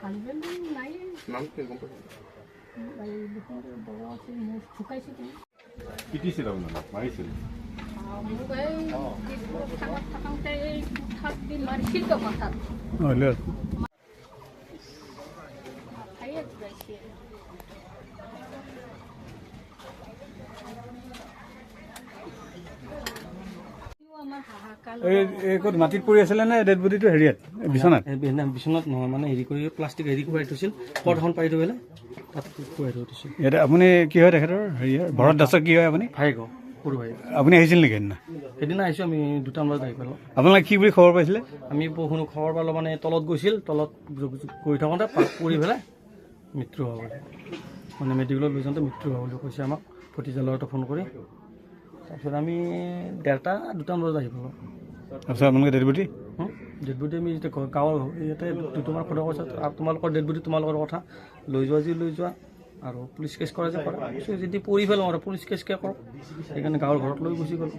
Husband নাই নাম কি গম পাইছে? পিটিছিল আপোনাক মাৰিছিল মোক এই থাকত থাকোঁতে এই কোঠাত দি মাৰিছিল তো মাথাত মাথায়ে ঘূৰাইছে ক'ত মাটিত পৰি আছিলে নে ডেড বডিটো হেৰিয়াত বিচনাত? বিচনাত নহয় মানে হেৰি কৰি প্লাষ্টিক হেৰি খুৱাই থৈছিল পট এখন পাৰি থৈ পেলাই তাত খুৱাই থৈ দিছিল। ইয়াতে আপুনি কি হয় তেখেতৰ হেৰিয়াৰ ভৰত দাসৰ কি হয় আপুনি? ভাই গো সৰু ভাই। আপুনি আহিছিল নেকি সেইদিনা? সেইদিনা আহিছোঁ আমি 2টা বজাত আহি পালোঁ। আপোনালোকে কি বুলি খবৰ পাইছিলে? আমি কোনো খবৰ পালোঁ মানে তলত গৈছিল, তলত গৈ থাকোঁতে পৰি পেলাই মৃত্যু হোৱা বুলি মানে মেডিকেলত লৈ যাওঁতে মৃত্যু হোৱা বুলি কৈছে আমাক ভতিজালয়তো ফোন কৰি। তাৰপিছত আমি 1:30 2টা বজাত আহি পালোঁ। তাৰপিছত আপোনালোকে ডেড বডি আমি যেতিয়া গাঁৱৰ ইয়াতে তোমাৰ কথা কৈছা তোমালোকৰ ডেড বডি তোমালোকৰ কথা লৈ যোৱা যি লৈ যোৱা আৰু পুলিচ কেছ কৰা যে কৰা যদি পৰি পেলাওঁ আৰু পুলিচ কেছকে কৰক সেইকাৰণে গাঁৱৰ ঘৰত লৈ গুচি গ'লোঁ।